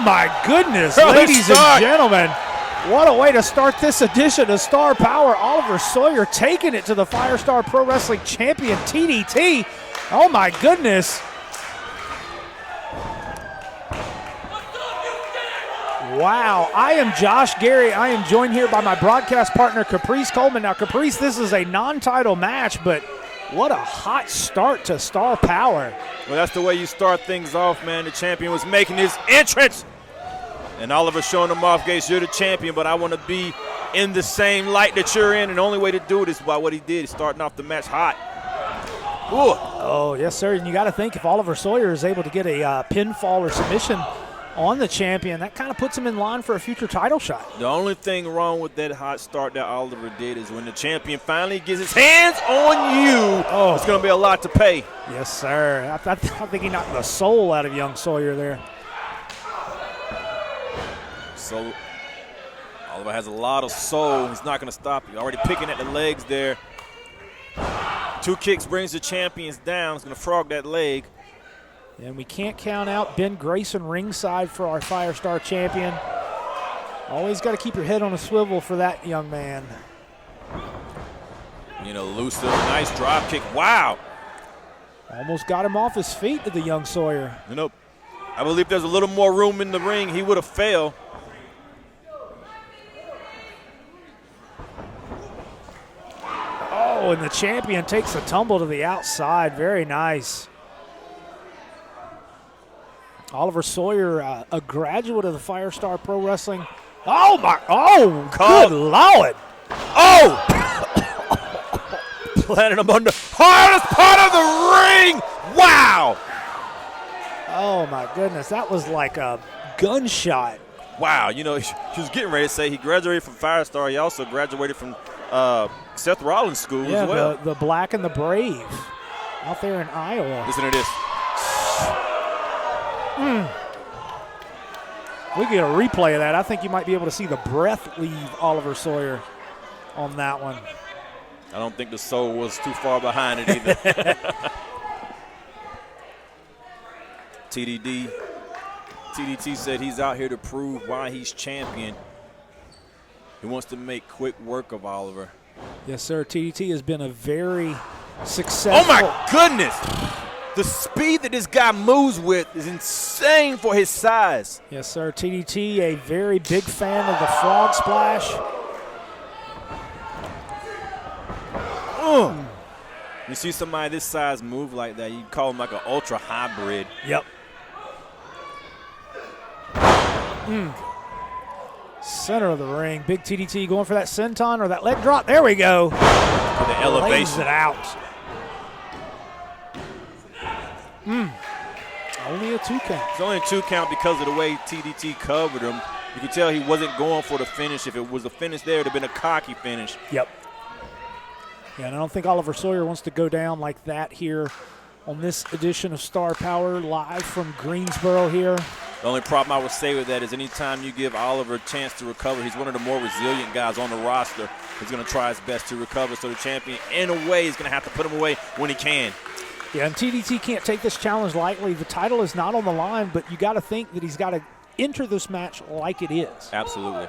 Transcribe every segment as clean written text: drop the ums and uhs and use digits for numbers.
Oh, my goodness, ladies and gentlemen. What a way to start this edition of Star Power. Oliver Sawyer taking it to the Firestar Pro Wrestling champion, TDT. Oh, my goodness. Wow. I am Josh Gary. I am joined here by my broadcast partner, Caprice Coleman. Now, Caprice, this is a non-title match, but what a hot start to Star Power. Well, that's the way you start things off, man. The champion was making his entrance. And Oliver showing him off, Gates, you're the champion, but I want to be in the same light that you're in. And the only way to do it is by what he did, starting off the match hot. Ooh. Oh, yes, sir. And you got to think if Oliver Sawyer is able to get a pinfall or submission on the champion, that kind of puts him in line for a future title shot. The only thing wrong with that hot start that Oliver did is when the champion finally gets his hands on you, it's going to be a lot to pay. Yes, sir. I think he knocked the soul out of young Sawyer there. So Oliver has a lot of soul. He's not going to stop. He's already picking at the legs there. 2 kicks brings the champions down. He's going to frog that leg. And we can't count out Ben Grayson ringside for our Firestar champion. Always got to keep your head on a swivel for that young man. You know, elusive, nice drop kick. Wow. Almost got him off his feet to the young Sawyer. You know, I believe there's a little more room in the ring. He would have failed. Oh, and the champion takes a tumble to the outside. Very nice. Oliver Sawyer, a graduate of the Firestar Pro Wrestling. Oh, my. Oh, good Lord. Oh! Planted him on the hardest part of the ring. Wow. Oh, my goodness. That was like a gunshot. Wow. You know, he was getting ready to say he graduated from Firestar. He also graduated from Seth Rollins' school as well. The Black and the Brave out there in Iowa. Listen to this. We get a replay of that. I think you might be able to see the breath leave Oliver Sawyer on that one. I don't think the soul was too far behind it either. TDT said he's out here to prove why he's champion. He wants to make quick work of Oliver. Yes, sir. TDT has been a very successful. Oh, my goodness. The speed that this guy moves with is insane for his size. Yes, sir. TDT, a very big fan of the frog splash. You see somebody this size move like that, you call him like an ultra hybrid. Yep. Center of the ring. Big TDT going for that senton or that leg drop. There we go. For the elevation. Lays it out. Only a 2 count. It's only a 2 count because of the way TDT covered him. You could tell he wasn't going for the finish. If it was a finish there, it would have been a cocky finish. Yep. Yeah, and I don't think Oliver Sawyer wants to go down like that here on this edition of Star Power live from Greensboro here. The only problem I would say with that is anytime you give Oliver a chance to recover, he's one of the more resilient guys on the roster. He's going to try his best to recover. So the champion, in a way, is going to have to put him away when he can. Yeah, and TDT can't take this challenge lightly. The title is not on the line, but you got to think that he's got to enter this match like it is. Absolutely.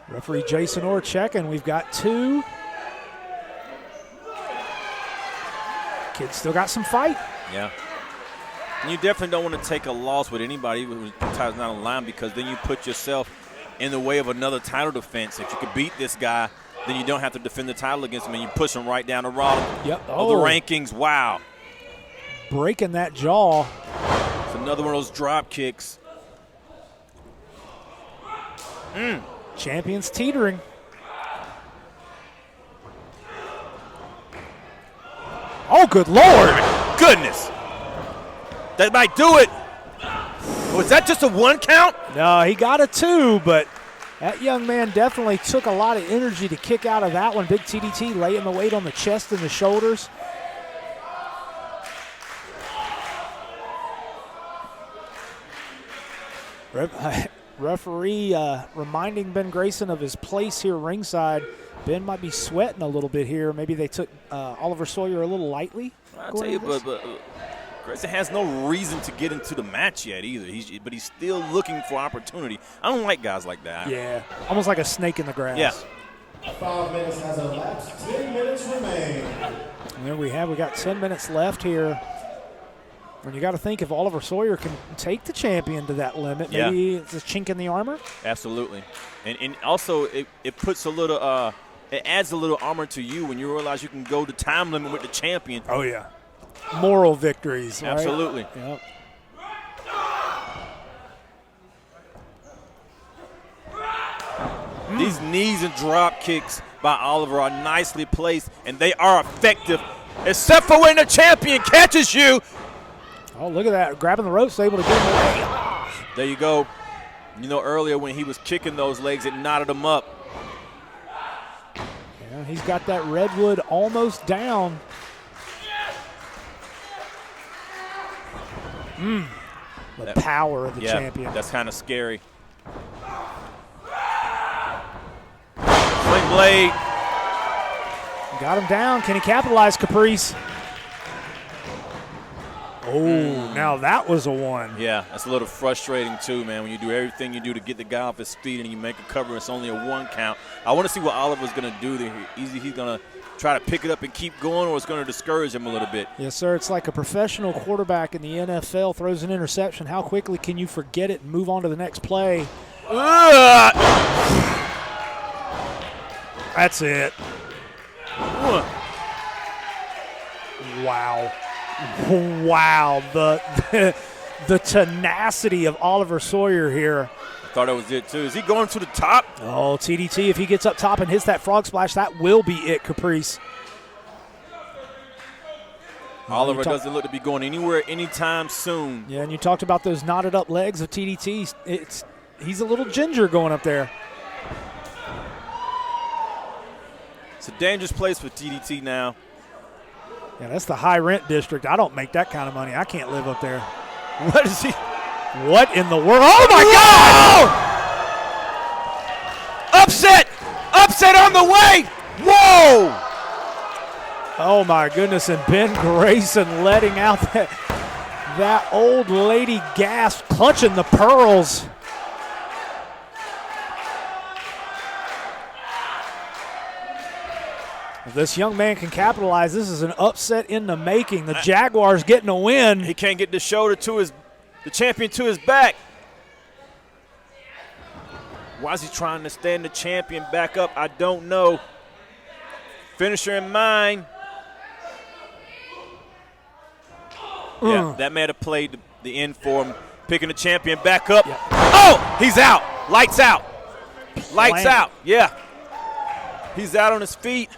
Referee Jason Orr checking. We've got 2. Kid's still got some fight. Yeah. And you definitely don't want to take a loss with anybody whose title's not on the line because then you put yourself in the way of another title defense. If you could beat this guy, then you don't have to defend the title against him, and you push him right down the road of the rankings. Wow. Breaking that jaw. It's another one of those drop kicks. Champion's teetering. Oh, good Lord. My goodness. That might do it. Was that just a 1 count? No, he got a 2, but that young man definitely took a lot of energy to kick out of that one. Big TDT laying the weight on the chest and the shoulders. Referee reminding Ben Grayson of his place here ringside. Ben might be sweating a little bit here. Maybe they took Oliver Sawyer a little lightly. I'll tell you, but Grayson has no reason to get into the match yet either. But he's still looking for opportunity. I don't like guys like that. Yeah, almost like a snake in the grass. Yeah. 5 minutes has elapsed. 10 minutes remain. And there we got 10 minutes left here. And you got to think if Oliver Sawyer can take the champion to that limit, maybe it's a chink in the armor. Absolutely, and also it puts a little it adds a little armor to you when you realize you can go the time limit with the champion. Oh yeah, moral victories. Right? Absolutely. Yep. These knees and drop kicks by Oliver are nicely placed, and they are effective, except for when the champion catches you. Oh, look at that. Grabbing the ropes, able to get him away. There you go. You know, earlier when he was kicking those legs, it knotted him up. Yeah, he's got that redwood almost down. The power of the champion. That's kind of scary. Sling blade. Got him down. Can he capitalize, Caprice? Oh, now that was a one. Yeah, that's a little frustrating too, man, when you do everything you do to get the guy off his feet and you make a cover, it's only a one count. I want to see what Oliver's going to do there. Either he's going to try to pick it up and keep going, or it's going to discourage him a little bit. Yes, sir. It's like a professional quarterback in the NFL throws an interception. How quickly can you forget it and move on to the next play? That's it. Wow. Wow. The tenacity of Oliver Sawyer here. I thought that was it, too. Is he going to the top? Oh, TDT, if he gets up top and hits that frog splash, that will be it, Caprice. Oliver doesn't look to be going anywhere anytime soon. Yeah, and you talked about those knotted up legs of TDT. He's a little ginger going up there. It's a dangerous place for TDT now. Yeah, that's the high rent district. I don't make that kind of money. I can't live up there. What is he? What in the world? Oh, my God! Upset! Upset on the way! Whoa! Oh, my goodness. And Ben Grayson letting out that old lady gasp, clutching the pearls. If this young man can capitalize, this is an upset in the making. The Jaguars getting a win. He can't get the shoulder to the champion to his back. Why is he trying to stand the champion back up? I don't know. Finisher in mind. Yeah, that may have played the end for him. Picking the champion back up. Yeah. Oh, he's out. Lights out. Lights out. Yeah. He's out on his feet.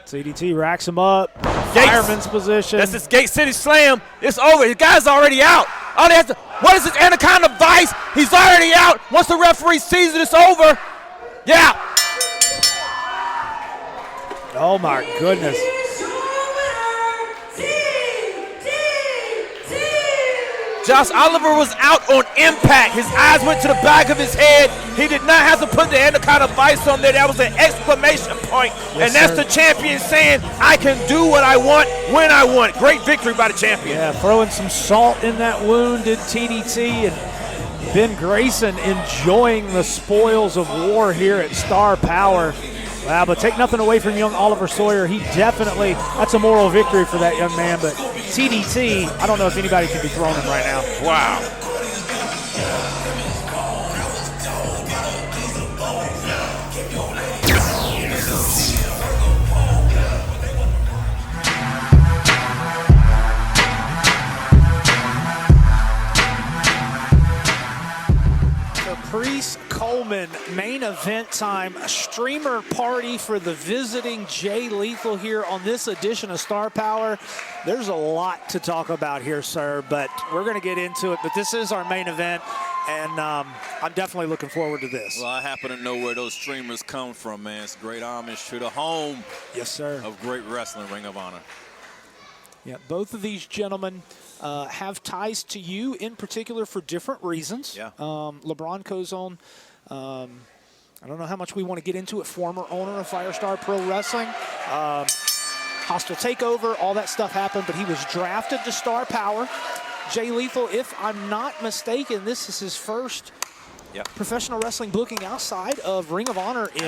TDT racks him up. Fireman's position. That's his Gate City Slam. It's over. The guy's already out. All he has to, what is this Anaconda Vice? He's already out. Once the referee sees it, it's over. Yeah. Oh, my goodness. Josh Oliver was out on impact. His eyes went to the back of his head. He did not have to put the Anaconda Vice on there. That was an exclamation point. Yes, and that's the champion saying, I can do what I want when I want. Great victory by the champion. Yeah, throwing some salt in that wound did TDT. And Ben Grayson enjoying the spoils of war here at Star Power. Wow, but take nothing away from young Oliver Sawyer. He definitely, that's a moral victory for that young man. But TDT, I don't know if anybody can dethrone him right now. Wow. Caprice Coleman, main event time, a streamer party for the visiting Jay Lethal here on this edition of Star Power. There's a lot to talk about here, sir, but we're going to get into it. But this is our main event, and I'm definitely looking forward to this. Well, I happen to know where those streamers come from, man. It's great homage to the home. Yes, sir. Of great wrestling, Ring of Honor. Yeah, both of these gentlemen have ties to you in particular for different reasons. Yeah. LaBron Kozone, I don't know how much we want to get into it, former owner of Firestar Pro Wrestling. Hostile Takeover, all that stuff happened, but he was drafted to Star Power. Jay Lethal, if I'm not mistaken, this is his first professional wrestling booking outside of Ring of Honor in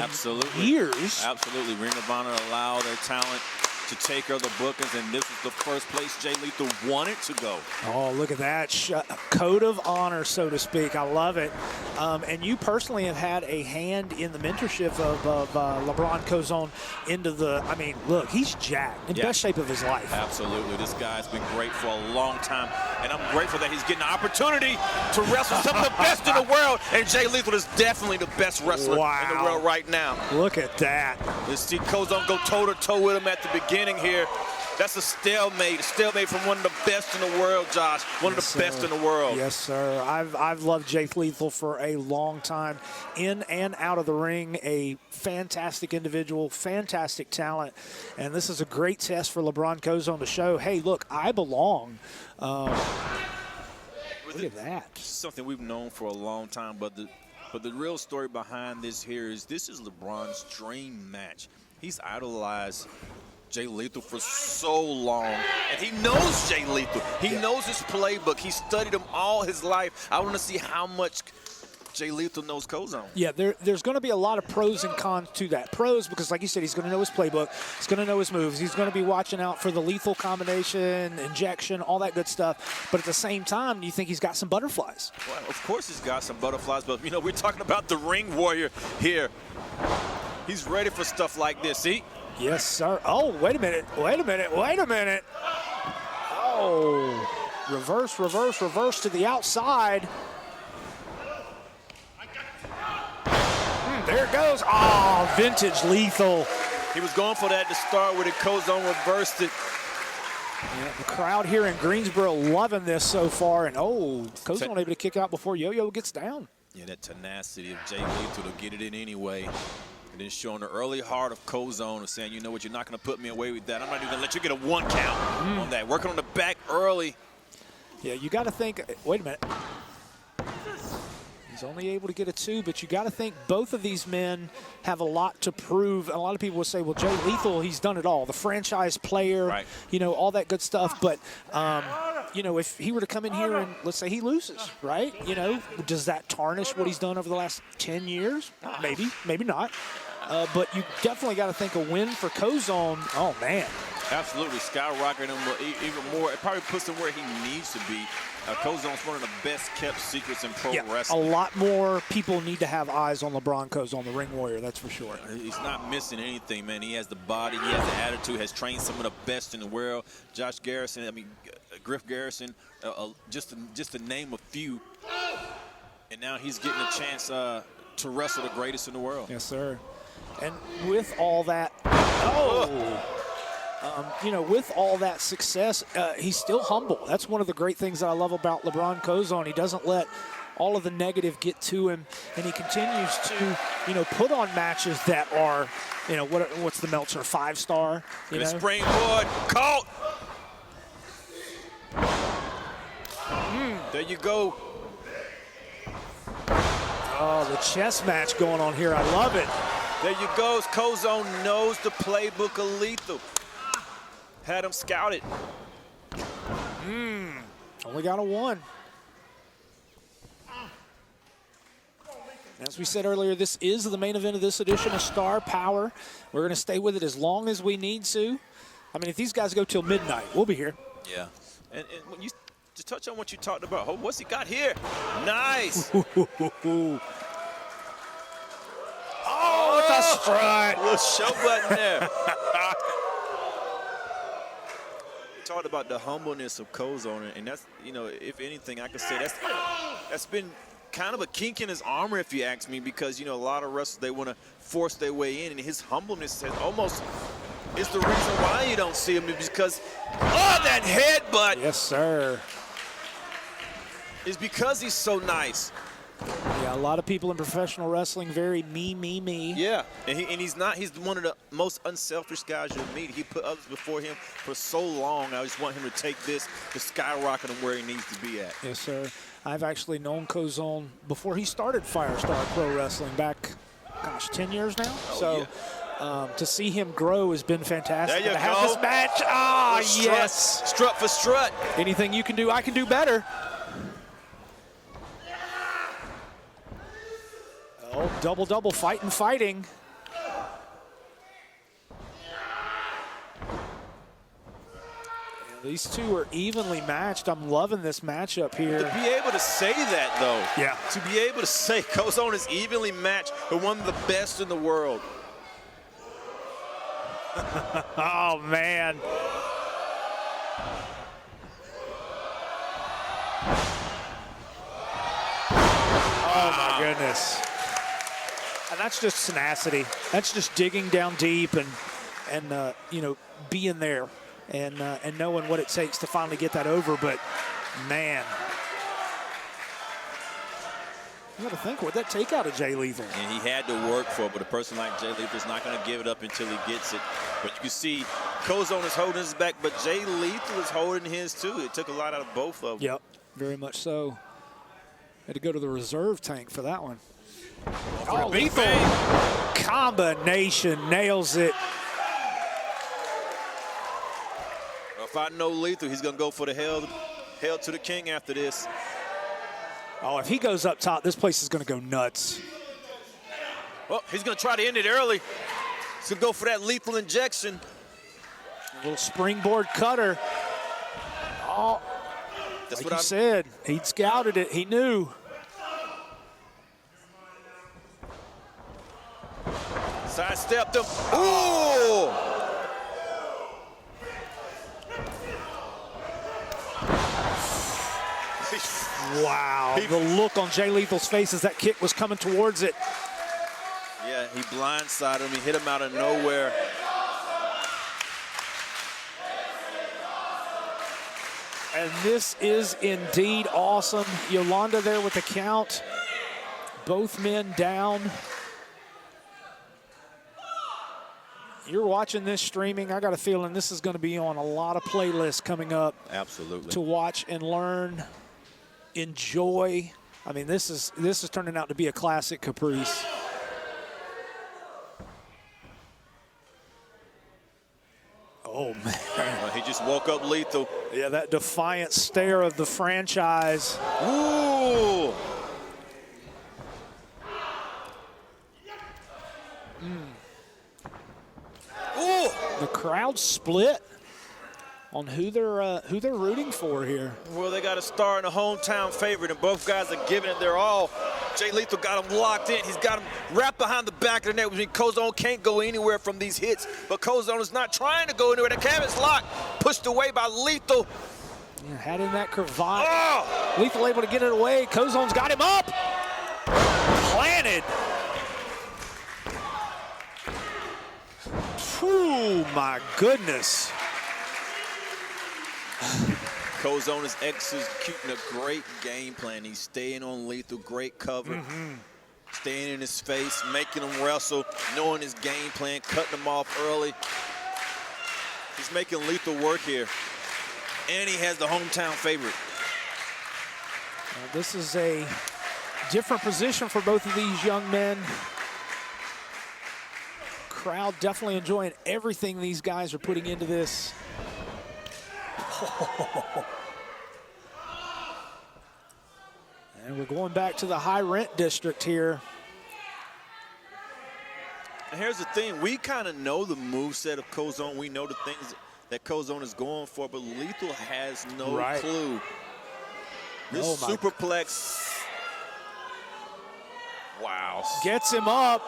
years. Absolutely. Ring of Honor allow their talent to take other bookings, and this is the first place Jay Lethal wanted to go. Oh, look at that. Code of honor, so to speak. I love it. And you personally have had a hand in the mentorship of LaBron Kozone into the, I mean, look, he's jacked, in best shape of his life. Absolutely. This guy's been great for a long time, and I'm grateful that he's getting the opportunity to wrestle some of the best in the world, and Jay Lethal is definitely the best wrestler in the world right now. Look at that. Let's see Kozone go toe-to-toe with him at the beginning here. That's a stalemate from one of the best in the world, Josh. One of the best in the world. Yes, sir. I've loved Jay Lethal for a long time, in and out of the ring. A fantastic individual, fantastic talent, and this is a great test for LaBron Kozone to show, hey, look, I belong. Look at that. Something we've known for a long time, but the real story behind this here is this is LeBron's dream match. He's idolized Jay Lethal for so long, and he knows Jay Lethal. He knows his playbook. He studied him all his life. I want to see how much Jay Lethal knows Kozone. Yeah, there's going to be a lot of pros and cons to that. Pros, because like you said, he's going to know his playbook. He's going to know his moves. He's going to be watching out for the lethal combination, injection, all that good stuff. But at the same time, you think he's got some butterflies. Well, of course he's got some butterflies, but, you know, we're talking about the ring warrior here. He's ready for stuff like this, see? Yes, sir. Oh, wait a minute. Wait a minute. Wait a minute. Oh, reverse, reverse, reverse to the outside. There it goes. Oh, vintage Lethal. He was going for that to start with it. Kozone reversed it. Yeah, the crowd here in Greensboro loving this so far. And, oh, Kozone able to kick out before Yo-Yo gets down. Yeah, that tenacity of Jay Lethal to get it in anyway. And then showing the early heart of Kozone of saying, you know what, you're not going to put me away with that. I'm not even going to let you get a one count on that. Working on the back early. Yeah, you got to think, wait a minute. He's only able to get a 2, but you got to think both of these men have a lot to prove. A lot of people will say, well, Jay Lethal, he's done it all. The franchise player, you know, all that good stuff. But, you know, if he were to come in here and let's say he loses, right? You know, does that tarnish what he's done over the last 10 years? Maybe, maybe not. But you definitely got to think a win for Kozone. Oh, man. Absolutely, skyrocketing him even more. It probably puts him where he needs to be. Kozone's one of the best kept secrets in pro wrestling. A lot more people need to have eyes on LeBron Kozone, the Ring Warrior, that's for sure. He's not missing anything, man. He has the body, he has the attitude, has trained some of the best in the world. Josh Garrison, I mean, Griff Garrison, just to name a few. And now he's getting a chance to wrestle the greatest in the world. Yes, sir. And with all that, you know, with all that success, he's still humble. That's one of the great things that I love about LeBron Kozone. He doesn't let all of the negative get to him, and he continues to, you know, put on matches that are, you know, what's the Meltzer 5-star? You know? Springboard caught. There you go. Oh, the chess match going on here. I love it. There you go. Kozone knows the playbook of Lethal. Had him scouted. Only got a 1. As we said earlier, this is the main event of this edition of Star Power. We're going to stay with it as long as we need to. I mean, if these guys go till midnight, we'll be here. Yeah. And when you just touch on what you talked about, what's he got here? Nice. Oh, it's a strut. Little show button there. Talked about the humbleness of Kozone, and that's, you know, if anything, I could say that's been kind of a kink in his armor, if you ask me, because, you know, a lot of wrestlers, they want to force their way in, and his humbleness has almost is the reason why you don't see him, because that headbutt. Yes, sir. Is because he's so nice. Yeah, a lot of people in professional wrestling very me. Yeah, and he's one of the most unselfish guys you'll meet. He put others before him for so long. I just want him to take this to skyrocket him where he needs to be at. Yes, sir. I've actually known Kozone before he started Firestar Pro Wrestling back, gosh, 10 years now. to see him grow has been fantastic. There you to have go. this match, ah, Strut. yes. Strut for strut. Anything you can do, I can do better. Oh, double, fighting. These two are evenly matched. I'm loving this matchup here. To be able to say that, though. Yeah. To be able to say Kozone is evenly matched with one of the best in the world. Oh, man. Oh, my goodness. And that's just tenacity. That's just digging down deep and you know, being there. And knowing what it takes to finally get that over, but man, you got to think, what'd that take out of Jay Lethal? And he had to work for it, but a person like Jay Lethal's not going to give it up until he gets it. But you can see Kozone is holding his back, but Jay Lethal is holding his too. It took a lot out of both of them. Yep, very much so. Had to go to the reserve tank for that one. Oh, Lethal combination nails it. If I know Lethal, he's going to go for the hell to the king after this. Oh, if he goes up top, this place is going to go nuts. Well, he's going to try to end it early. He's going to go for that lethal injection. A little springboard cutter. Oh, That's like what you said, he'd scouted it. He knew. Sidestepped him. Ooh! Wow, the look on Jay Lethal's face as that kick was coming towards it. Yeah, he blindsided him. He hit him out of nowhere. And this is indeed awesome. Yolanda there with the count. Both men down. You're watching this streaming. I got a feeling this is going to be on a lot of playlists coming up. Absolutely. To watch and learn, enjoy. I mean, this is turning out to be a classic Caprice. Oh, man. Well, he just woke up Lethal. Yeah, that defiant stare of the franchise. Ooh! Ooh! The crowd split on who they're rooting for here. Well, they got a star and a hometown favorite, and both guys are giving it their all. Jay Lethal got him locked in. He's got him wrapped behind the back of the net, which means Kozone can't go anywhere from these hits. But Kozone is not trying to go anywhere. The cabin's locked, pushed away by Lethal. Yeah, had in that cravat. Oh! Lethal able to get it away. Kozone's got him up. Planted. Oh, my goodness. Kozone is executing a great game plan. He's staying on Lethal, great cover. Staying in his face, making him wrestle, knowing his game plan, cutting him off early. He's making Lethal work here. And he has the hometown favorite. This is a different position for both of these young men. Crowd definitely enjoying everything these guys are putting into this. And we're going back to the high rent district here. And here's the thing, we kind of know the moveset of Kozone. We know the things that Kozone is going for, but Lethal has no clue. This superplex, wow. Gets him up.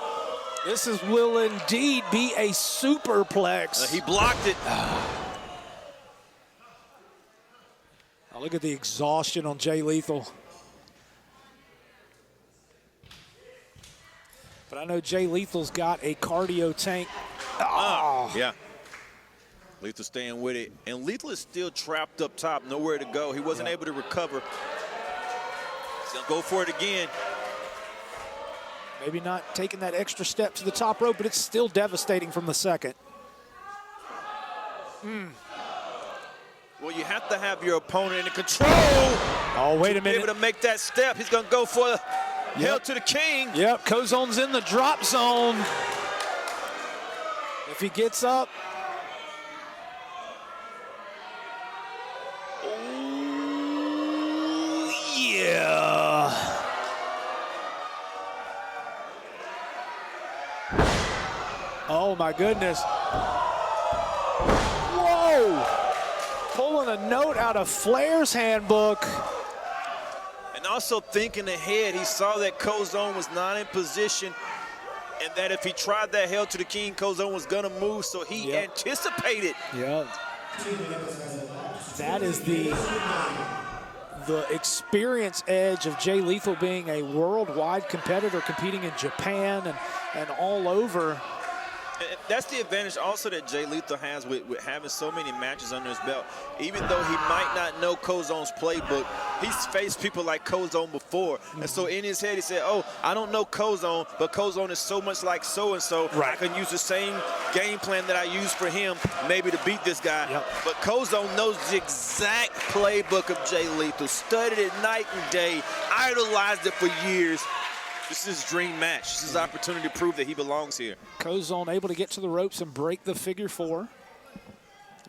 This will indeed be a superplex. He blocked it. Oh, look at the exhaustion on Jay Lethal. But I know Jay Lethal's got a cardio tank. Oh. Yeah. Lethal staying with it. And Lethal is still trapped up top, nowhere to go. He wasn't able to recover. He's going to go for it again. Maybe not taking that extra step to the top rope, but it's still devastating from the second. Well, you have to have your opponent in control. Oh, wait a minute. To be able to make that step. He's going to go for hell to the king. Yep, Kozone's in the drop zone. If he gets up. Ooh, yeah. Oh my goodness. Whoa. Pulling a note out of Flair's handbook. And also thinking ahead, he saw that Kozone was not in position, and that if he tried that Hail to the King, Kozone was gonna move, so he anticipated. Yeah. That is the experience edge of Jay Lethal being a worldwide competitor, competing in Japan and all over. And that's the advantage also that Jay Lethal has with having so many matches under his belt. Even though he might not know Kozone's playbook, he's faced people like Kozone before. And so in his head, he said, oh, I don't know Kozone, but Kozone is so much like so-and-so. Right. I can use the same game plan that I used for him maybe to beat this guy. Yep. But Kozone knows the exact playbook of Jay Lethal, studied it night and day, idolized it for years. This is his dream match. This is his opportunity to prove that he belongs here. Kozone able to get to the ropes and break the figure 4.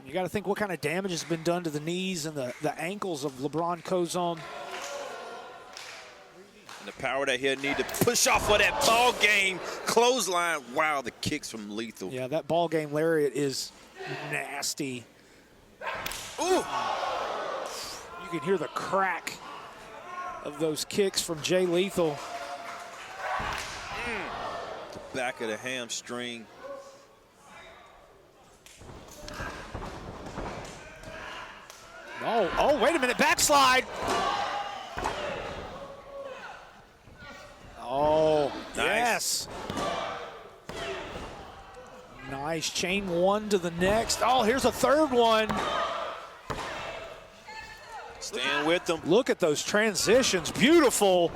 You got to think what kind of damage has been done to the knees and the ankles of LaBron Kozone. And the power that he'll need to push off of that ball game clothesline. Wow, the kicks from Lethal. Yeah, that ball game lariat is nasty. Ooh! You can hear the crack of those kicks from Jay Lethal. The back of the hamstring. Oh, wait a minute, backslide. Oh, nice. Yes. Nice, chain 1 to the next. Oh, here's a third one. Stand with them. Look at those transitions, beautiful.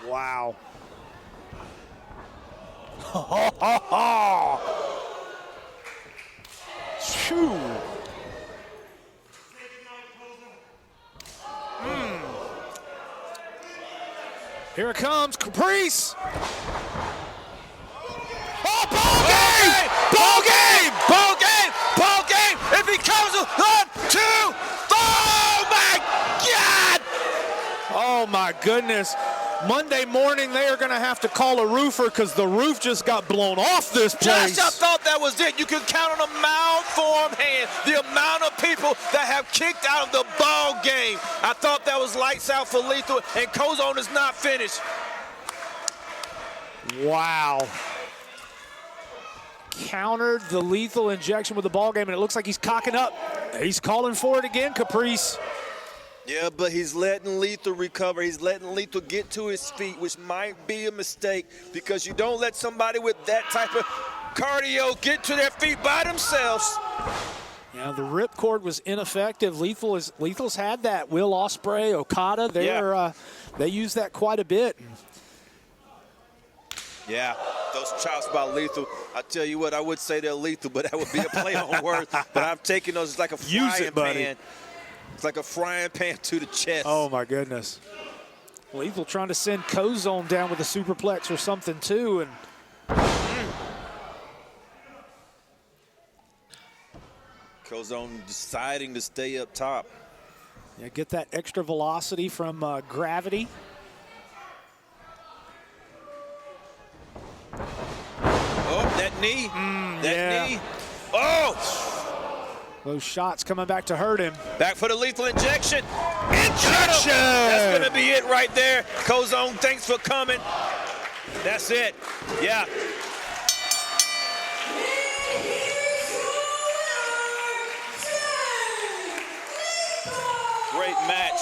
Wow. Shoo. Here it comes, Caprice. Oh, ball game! Ball game! Ball game! Ball game! If he comes 1, 2, oh my God! Oh my goodness. Monday morning, they are going to have to call a roofer because the roof just got blown off this place. Josh, I thought that was it. You can count on a Malform hand the amount of people that have kicked out of the ball game. I thought that was lights out for Lethal, and Kozone is not finished. Wow. Countered the lethal injection with the ball game, and it looks like he's cocking up. He's calling for it again, Caprice. Yeah, but he's letting Lethal recover. He's letting Lethal get to his feet, which might be a mistake because you don't let somebody with that type of cardio get to their feet by themselves. Yeah, the ripcord was ineffective. Lethal's had that. Will Ospreay, Okada, they use that quite a bit. Yeah, those chops by Lethal. I tell you what, I would say they're lethal, but that would be a play on words. But I'm taking those like a frying pan. It's like a frying pan to the chest. Oh, my goodness. Lethal trying to send Kozone down with a superplex or something, too. And Kozone deciding to stay up top. Yeah, get that extra velocity from gravity. Oh, that knee. That knee. Oh! Those shots coming back to hurt him. Back for the lethal injection. Injection! That's going to be it right there. Kozone, thanks for coming. That's it. Yeah. Great match.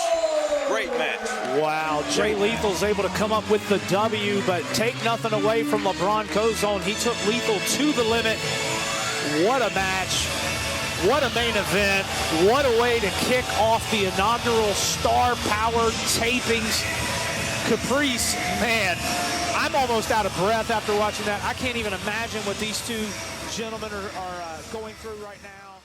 Great match. Wow, Jay Lethal's able to come up with the W, but take nothing away from LaBron Kozone. He took Lethal to the limit. What a match. What a main event. What a way to kick off the inaugural Star Power tapings. Caprice, man, I'm almost out of breath after watching that. I can't even imagine what these two gentlemen are going through right now.